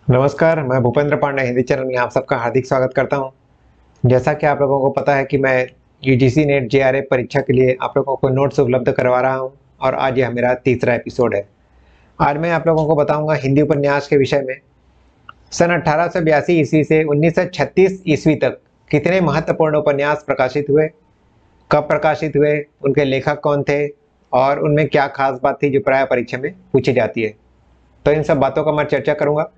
नमस्कार, मैं भूपेंद्र पांडे हिंदी चैनल में आप सबका हार्दिक स्वागत करता हूं। जैसा कि आप लोगों को पता है कि मैं यूजीसी नेट जेआरएफ परीक्षा के लिए आप लोगों को नोट्स उपलब्ध करवा रहा हूं और आज यह मेरा तीसरा एपिसोड है। आज मैं आप लोगों को बताऊंगा हिंदी उपन्यास के विषय में सन 1882 ईस्वी से 1936 ईस्वी तक कितने महत्वपूर्ण उपन्यास प्रकाशित हुए, कब प्रकाशित हुए, उनके लेखक कौन थे और उनमें क्या खास बात थी जो प्राय परीक्षा में पूछी जाती है। तो इन सब बातों का मैं चर्चा करूंगा।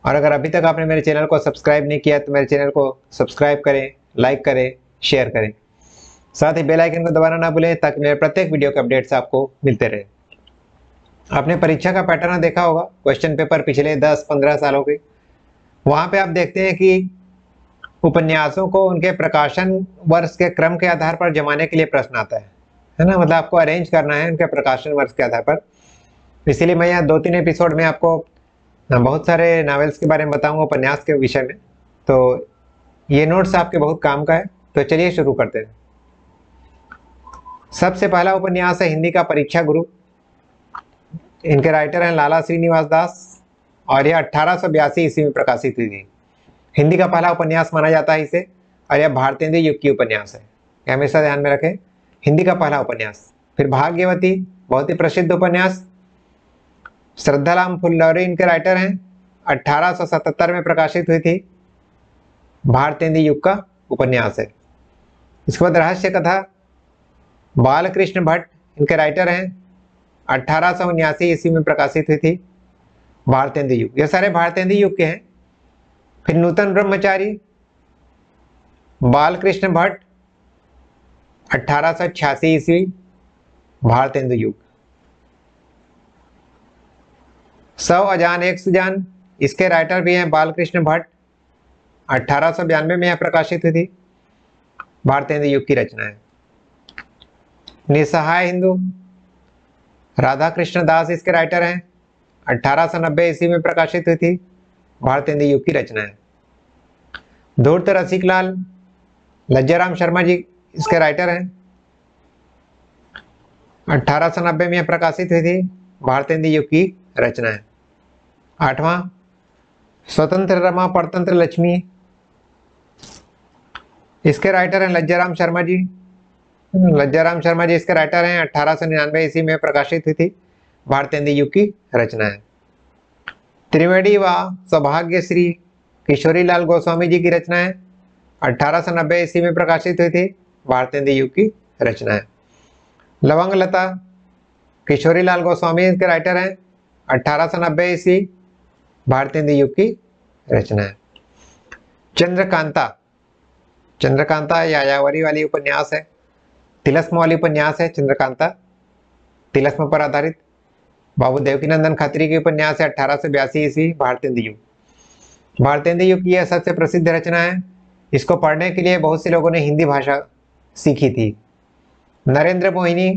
और अगर अभी तक आपने मेरे चैनल को सब्सक्राइब नहीं किया तो मेरे चैनल को सब्सक्राइब करें, लाइक करें, शेयर करें। साथ ही बेल आइकन को दबाना ना भूलें ताकि मेरे प्रत्येक वीडियो के अपडेट्स आपको मिलते रहे। आपने परीक्षा का पैटर्न देखा होगा, क्वेश्चन पेपर पिछले 10-15 सालों के। वहां पे आप देखते हैं कि उपन्यासों को उनके प्रकाशन वर्ष के क्रम के आधार पर जमाने के लिए प्रश्न आता है ना। मतलब आपको अरेंज करना है उनके प्रकाशन वर्ष के आधार पर। इसीलिए मैं यहाँ 2-3 एपिसोड में आपको बहुत सारे नॉवेल्स के बारे में बताऊंगा, उपन्यास के विषय में। तो ये नोट्स आपके बहुत काम का है। तो चलिए शुरू करते हैं। सबसे पहला उपन्यास है हिंदी का परीक्षा गुरु। इनके राइटर हैं लाला श्रीनिवास दास और यह 1882 ईस्वी में प्रकाशित हुई थी। हिंदी का पहला उपन्यास माना जाता है इसे और यह भारतेंदु युग की उपन्यास है। यह हमेशा ध्यान में रखें, हिंदी का पहला उपन्यास। फिर भाग्यवती, बहुत ही प्रसिद्ध उपन्यास। श्रद्धाराम फुल्लौरी इनके राइटर हैं, 1877 में प्रकाशित हुई थी, भारतेंदु युग का उपन्यास है। इसके बाद रहस्य कथा, बालकृष्ण भट्ट इनके राइटर हैं, 1879 ईस्वी में प्रकाशित हुई थी, भारतेंदु युग। ये सारे भारतेंदु युग के हैं। फिर नूतन ब्रह्मचारी, बालकृष्ण भट्ट, 1886 ईस्वी, भारतेंदु युग। 100 अजान एक सुजान, इसके राइटर भी हैं बालकृष्ण भट्ट, 1892 में यह प्रकाशित हुई थी, भारतेंदु युग की रचना है। निसहाय हिंदू, राधा कृष्ण दास इसके राइटर हैं, 1890 ईस्वी में प्रकाशित हुई थी, भारतेंदु युग की रचना है। धूर्त रसिकलाल, लज्जाराम शर्मा जी इसके राइटर हैं, 1890 में यह प्रकाशित हुई थी, भारतेंदु युग की रचना है। 8वां, स्वतंत्र रमा परतंत्र लक्ष्मी, इसके राइटर हैं लज्जाराम शर्मा जी। लज्जाराम शर्मा जी इसके राइटर हैं, 1899 ईस्वी में प्रकाशित हुई थी, भारतेंदु युग की रचना है। त्रिवेणी व सौभाग्यश्री, किशोरी लाल गोस्वामी जी की रचना है, 1890 ईस्वी में प्रकाशित हुई थी, भारतेंदु युग की रचना है। लवंग लता, किशोरी लाल गोस्वामी इसके राइटर हैं, 1890 ईस्वी, भारतेंदु युग की रचना है। चंद्रकांता, चंद्रकांता यायावरी वाली उपन्यास है, तिलस्म वाली उपन्यास है चंद्रकांता, तिलस्म पर आधारित। बाबू देवकीनंदन खत्री की उपन्यास है, 1882 ईस्वी, भारतेंदु युग। भारतेंदु युग की यह सबसे प्रसिद्ध रचना है। इसको पढ़ने के लिए बहुत से लोगों ने हिंदी भाषा सीखी थी। नरेंद्र मोहिनी,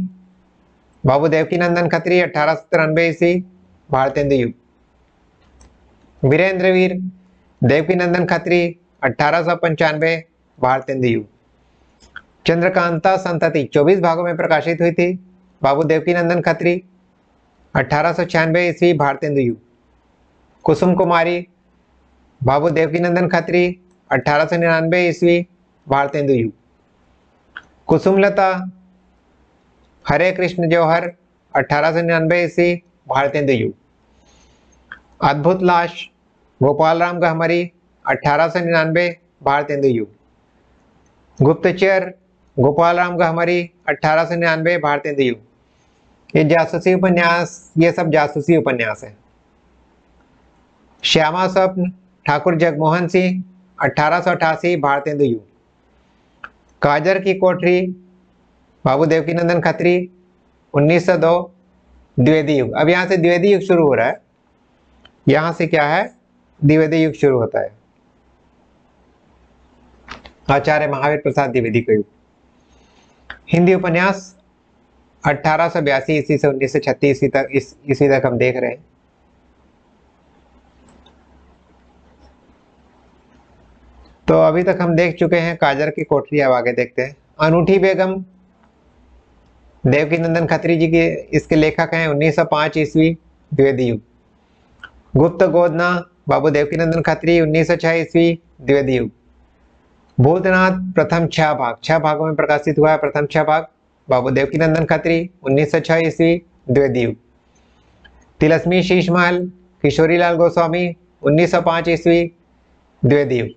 बाबू देवकीनंदन खत्री, 1893 ईस्वी, भारतेंदु युग। वीरेंद्र वीर, देवकीनंदन खत्री, 1895, भारतेंदु युग। चंद्रकांता संतति 24 भागों में प्रकाशित हुई थी, बाबू देवकीनंदन खत्री, 1896 ईस्वी, भारतेंदु युग। कुसुम कुमारी, बाबू देवकीनंदन खत्री, 1899 ईस्वी, भारतेंदु युग। कुसुमलता, हरे कृष्ण जौहर, 1899 ईस्वी, भारतेंदु युग। अद्भुत लाश, गोपाल राम गहमरी, 1899, भारतेंदु युग। गुप्तचर, गोपाल राम गहमरी, 1899, भारतेंदु युग। ये जासूसी उपन्यास, ये सब जासूसी उपन्यास है। श्यामा स्वप्न, ठाकुर जगमोहन सिंह, 1888, भारतेंदु युग। काजर की कोठरी, बाबू देवकीनंदन खत्री, 1902, द्विवेदी युग। अब यहां से द्विवेदी युग शुरू हो रहा है। यहां से क्या है, द्विवेदी युग शुरू होता है, आचार्य महावीर प्रसाद द्विवेदी का युग। हिंदी उपन्यास 1882 ईस्वी से 1936 ईस्वी तक हम देख रहे हैं। तो अभी तक हम देख चुके हैं काजर की कोठरी। अब आगे देखते हैं। अनूठी बेगम, देवकीनंदन खत्री जी के इसके लेखक हैं, 1905 ईस्वी, द्विवेदी युग। गुप्त गोदना, बाबू देवकीनंदन खत्री 1906 ईस्वी द्विवेद युग। भूतनाथ प्रथम 6 भाग, 6 भागों में प्रकाशित हुआ है प्रथम 6 भाग, बाबू देवकीनंदन खत्री 1906 ईस्वी द्विवेद युग। तिलस्मी शीश महल किशोरीलाल गोस्वामी 1905 ईस्वी द्विवेद युग।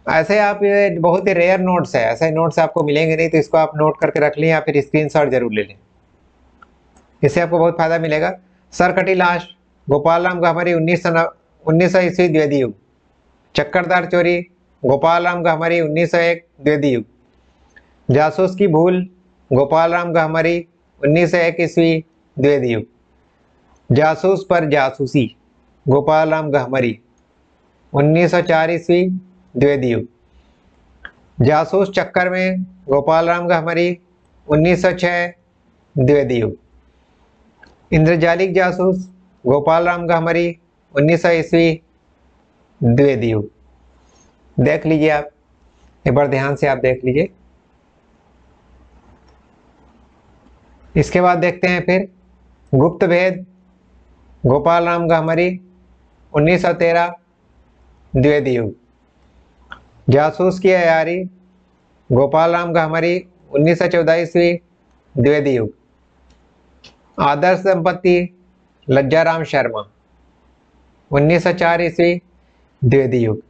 ऐसे आप ये बहुत ही रेयर नोट्स है, ऐसे नोट्स आपको मिलेंगे नहीं, तो इसको आप नोट करके रख लें या फिर स्क्रीनशॉट जरूर ले लें, इससे आपको बहुत फायदा मिलेगा। सरकटी लाश गोपाल राम गहमरी 1900 ईस्वी द्विवेद युग। चक्करदार चोरी गोपाल राम गहमरी 1901 द्विवेद युग। जासूस की भूल गोपाल राम गहमरी 1901 ईस्वी द्विवेद युग। जासूस पर जासूसी गोपाल राम गहमरी 1904 ईस्वी द्विवेद युग। जासूस चक्कर में गोपाल राम गहमरी 1906 द्विवेद युग। इंद्रजालिक जासूस गोपाल राम गहमरी 1900 ईस्वी द्विवेद युग। देख लीजिए आप, एक बार ध्यान से आप देख लीजिए। इसके बाद देखते हैं फिर गुप्त भेद गोपाल राम गहमरी 1913 द्विवेद युग। जासूस की अयारी गोपाल राम गहमरी 1914 ईस्वी द्विवेद युग। आदर्श दंपति लज्जाराम शर्मा 1904 ईस्वी द्विवेद युग।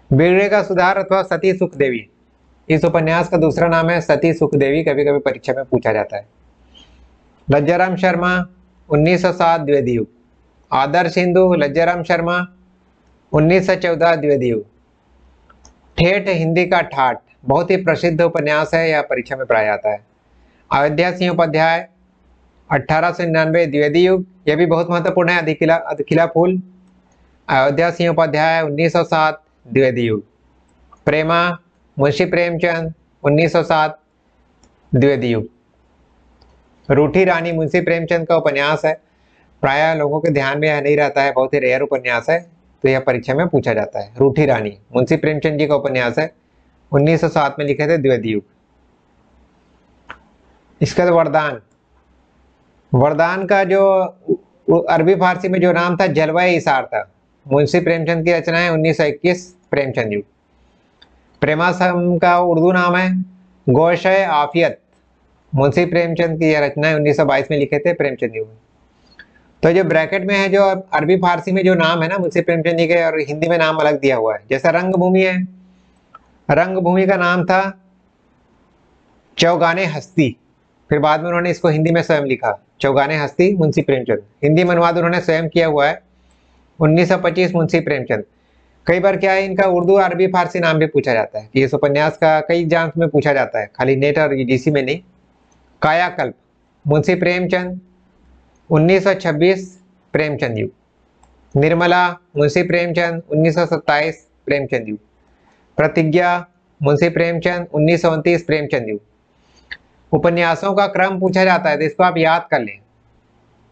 बिगड़े का सुधार अथवा सती सुखदेवी, इस उपन्यास का दूसरा नाम है सती सुखदेवी, कभी कभी परीक्षा में पूछा जाता है। लज्जाराम शर्मा 1907 द्विवेद युग। आदर्श हिंदू लज्जाराम शर्मा 1914 द्विवेद युग। ठेठ हिंदी का ठाठ, बहुत ही प्रसिद्ध उपन्यास है, यह परीक्षा में पढ़ाया जाता है। अयोध्या सिंहोपाध्याय 1899 द्विवेद युग, यह भी बहुत महत्वपूर्ण है। अधिखिला फूल अयोध्या सिंहोपाध्याय 1907 द्विवेद युग। प्रेमा मुंशी प्रेमचंद 1907 द्विवेद युग। रूठी रानी मुंशी प्रेमचंद का उपन्यास है, प्रायः लोगों के ध्यान में यह नहीं रहता है, बहुत ही रेयर उपन्यास है, तो यह परीक्षा में पूछा जाता है। रूठी रानी मुंशी प्रेमचंद जी का उपन्यास है, 1907 में लिखे थे द्विवेद युग। इसका वरदान, वरदान का जो अरबी फारसी में जो नाम था जलवाए इसार था, मुंशी प्रेमचंद की रचना है 1921 प्रेमचंद युग। प्रेमासम का उर्दू नाम है गोशे आफियत, मुंशी प्रेमचंद की यह रचना है 1922 में लिखे थे प्रेमचंद युग। तो जो ब्रैकेट में है, जो अरबी फारसी में जो नाम है ना मुंशी प्रेमचंद जी के, और हिंदी में नाम अलग दिया हुआ है। जैसा रंगभूमि है, रंगभूमि का नाम था चौगाने हस्ती, फिर बाद में उन्होंने इसको हिंदी में स्वयं लिखा चौगाने हस्ती मुंशी प्रेमचंद। हिंदी में अनुवाद उन्होंने स्वयं किया हुआ है 1925 मुंशी प्रेमचंद। कई बार क्या है, इनका उर्दू अरबी फारसी नाम भी पूछा जाता है कि इस उपन्यास का कई एग्जाम्स में पूछा जाता है, खाली नेट और यूजीसी में नहीं। कायाकल्प मुंशी प्रेमचंद 1926 प्रेमचंद युग। निर्मला मुंशी प्रेमचंद 1927 प्रेमचंद युग। प्रतिज्ञा मुंशी प्रेमचंद 1929 प्रेमचंद युग। उपन्यासों का क्रम पूछा जाता है, तो इसको आप याद कर लें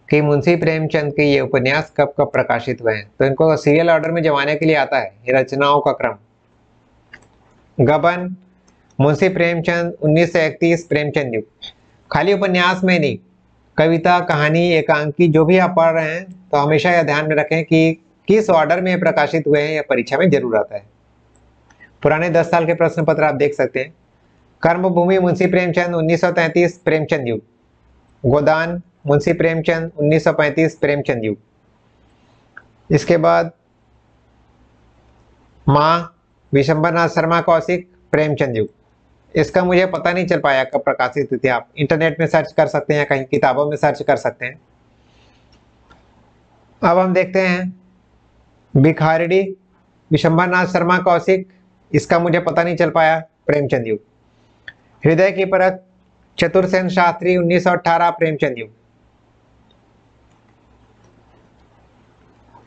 कि मुंशी प्रेमचंद के ये उपन्यास कब कब प्रकाशित हुए हैं, तो इनको सीरियल ऑर्डर में जमाने के लिए आता है ये रचनाओं का क्रम। गबन मुंशी प्रेमचंद 1931 प्रेमचंद युग। खाली उपन्यास में नहीं, कविता, कहानी, एकांकी जो भी आप पढ़ रहे हैं, तो हमेशा यह ध्यान में रखें कि किस ऑर्डर में प्रकाशित हुए हैं, यह परीक्षा में जरूर आता है। पुराने 10 साल के प्रश्न पत्र आप देख सकते हैं। कर्मभूमि मुंशी प्रेमचंद 1933 प्रेमचंद युग। गोदान मुंशी प्रेमचंद 1935 प्रेमचंद युग। इसके बाद माँ विशंबरनाथ शर्मा कौशिक प्रेमचंद युग। इसका मुझे पता नहीं चल पाया कब प्रकाशित हुई थी, आप इंटरनेट में सर्च कर सकते हैं, कहीं किताबों में सर्च कर सकते हैं। अब हम देखते हैं भिखारिणी विशंबरनाथ शर्मा कौशिक, इसका मुझे पता नहीं चल पाया प्रेमचंद युग। हृदय की परख चतुरसेन शास्त्री 1918 प्रेमचंद युग।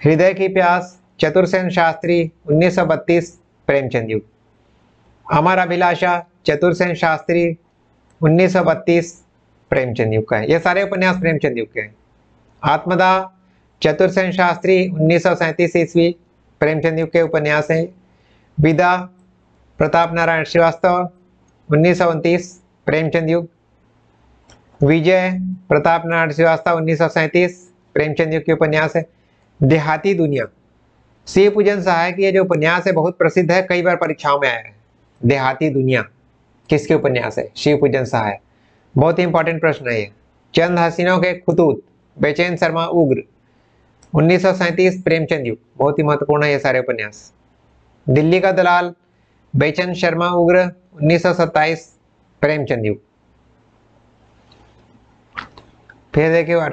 हृदय की प्यास चतुरसेन शास्त्री 1932 प्रेमचंद युग। अमर अभिलाषा चतुरसेन शास्त्री 1932 प्रेमचंद युग का है। ये सारे उपन्यास प्रेमचंद युग के हैं। आत्मदाह चतुरसेन शास्त्री 1937 ईस्वी प्रेमचंद युग के उपन्यास हैं। विदा प्रताप नारायण श्रीवास्तव 1929 प्रेमचंद युग। विजय प्रताप नारायण श्रीवास्तव 1937 प्रेमचंद युग के उपन्यास है। देहाती दुनिया शिव पूजन सहाय की ये जो उपन्यास है बहुत प्रसिद्ध है, कई बार परीक्षाओं में आया है। देहाती दुनिया किसके उपन्यास है? शिव पूजन सहाय। बहुत ही इंपॉर्टेंट प्रश्न है ये। चंद हसीनों के खतूत, बेचैन शर्मा उग्र, 1937 प्रेमचंद युग। बहुत ही महत्वपूर्ण है ये सारे उपन्यास। दिल्ली का दलाल, बेचैन शर्मा उग्र, 1927 प्रेमचंद युग। फिर देखिए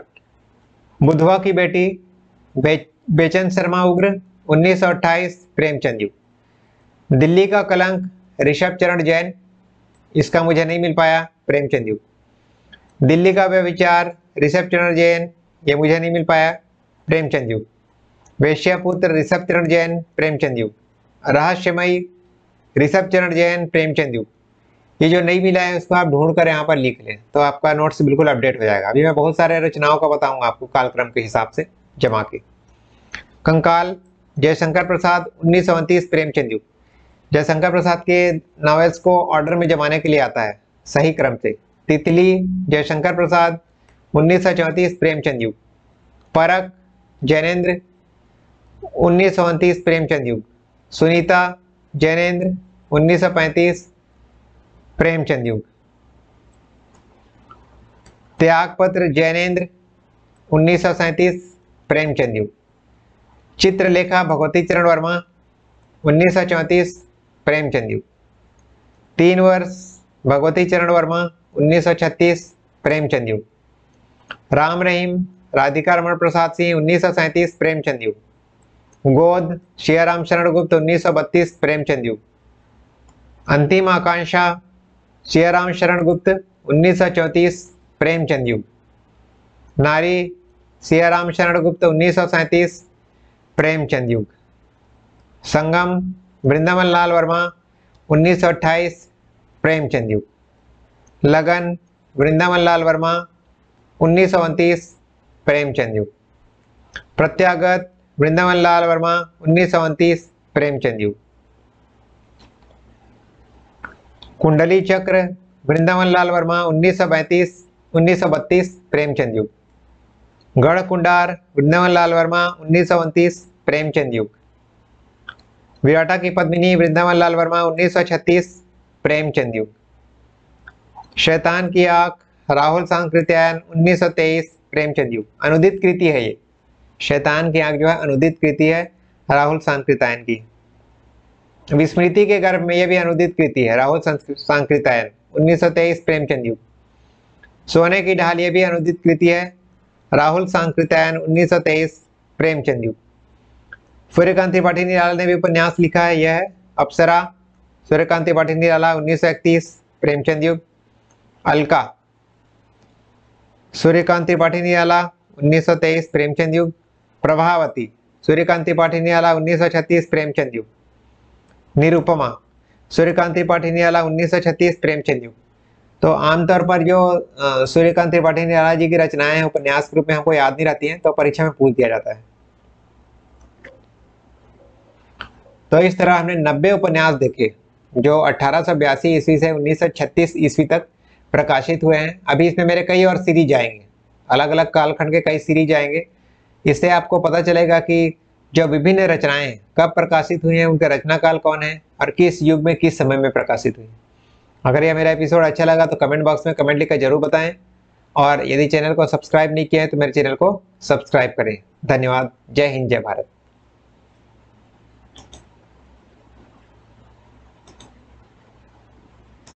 बुधवा की बेटी, बेचैन शर्मा उग्र, 1928 प्रेमचंद युग। दिल्ली का कलंक, ऋषभ चरण जैन, इसका मुझे नहीं मिल पाया, प्रेमचंद युग। दिल्ली का व्यभिचार, ऋषभ चरण जैन, ये मुझे नहीं मिल पाया, प्रेमचंद युग। वेश्यापुत्र, ऋषभ चरण जैन, प्रेमचंद युग। रहस्यमयी, ऋषभ चरण जैन, प्रेमचंद युग। ये जो नहीं मिला है उसको आप ढूंढ कर यहाँ पर लिख लें तो आपका नोट्स बिल्कुल अपडेट हो जाएगा। अभी मैं बहुत सारे रचनाओं का बताऊंगा आपको कालक्रम के हिसाब से जमा के। कंकाल, जयशंकर प्रसाद, 1929 प्रेमचंद युग। जयशंकर प्रसाद के नॉवेल्स को ऑर्डर में जमाने के लिए आता है सही क्रम से। तितली, जयशंकर प्रसाद, 1934 प्रेमचंद युग। परख, जैनेन्द्र, 1929 प्रेमचंद युग। सुनीता, जैनेन्द्र, 1935 प्रेमचंद युग। त्यागपत्र, जैनेन्द्र, 1937 प्रेमचंद युग। चित्रलेखा, भगवती चरण वर्मा, 1934 प्रेमचंद युग। 3 वर्ष, भगवती चरण वर्मा, 1936 प्रेमचंद युग। राम रहीम, राधिका रमण प्रसाद सिंह, 1937 प्रेमचंद युग। गोद, सियाराम शरण गुप्त, 1932 प्रेमचंद युग। अंतिम आकांक्षा, सियाराम शरण गुप्त, 1934 प्रेमचंद युग। नारी, सियाराम शरण गुप्त, 1937 प्रेमचंद युग। संगम, वृंदावन लाल वर्मा, 1928 प्रेमचंद युग। लगन, वृंदावन लाल वर्मा, 1929 प्रेमचंद युग। प्रत्यागत, वृंदावन लाल वर्मा, 1929 प्रेमचंद युग। कुंडली चक्र, वृंदावन लाल वर्मा, 1932 प्रेमचंद युग। गढ़ कुंडार, वृंदावन लाल वर्मा, 1929 प्रेमचंद युग। विराटा की पद्मिनी, वृंदावन लाल वर्मा, 1936 प्रेमचंद युग। शैतान की आंख, राहुल सांकृत्यायन, 1923 प्रेमचंद युग। अनुदित कृति है ये। शैतान की आंख जो है अनुदित कृति है राहुल सांकृत्यायन की। विस्मृति के गर्भ में, यह भी अनुदित कृति है, राहुल सांकृत्यायन, 1923 प्रेमचंद युग। सोने की ढाल, ये भी अनुदित कृति है, राहुल सांकृत्यायन, 1923 प्रेमचंद युग। सूर्यकांत त्रिपाठी निराला ने भी उपन्यास लिखा है, यह है अप्सरा, सूर्यकांत त्रिपाठी निराला, 1931 प्रेमचंद युग। अलका, सूर्यकांत त्रिपाठी निराला, 1923 प्रेमचंद युग। प्रभावती, सूर्यकांत त्रिपाठी निराला, 1936 प्रेमचंद युग। निरुपमा, सूर्यकांत त्रिपाठी निराला, 1936 प्रेमचंद युग। तो आमतौर पर जो सूर्यकांत त्रिपाठी निराला जी की रचनाएं हैं उपन्यास रूप में हमको याद नहीं रहती हैं तो परीक्षा में पूछ दिया जाता है। तो इस तरह हमने 90 उपन्यास देखे जो 1882 ईस्वी से 1936 ईस्वी तक प्रकाशित हुए हैं। अभी इसमें मेरे कई और सीरीज आएंगे, अलग अलग कालखंड के कई सीरीज आएंगे। इससे आपको पता चलेगा कि जो विभिन्न रचनाएं कब प्रकाशित हुई हैं, उनका रचना काल कौन है और किस युग में किस समय में प्रकाशित हुई। अगर यह मेरा एपिसोड अच्छा लगा तो कमेंट बॉक्स में कमेंट लिखकर जरूर बताएं और यदि चैनल को सब्सक्राइब नहीं किया है तो मेरे चैनल को सब्सक्राइब करें। धन्यवाद। जय हिंद, जय भारत।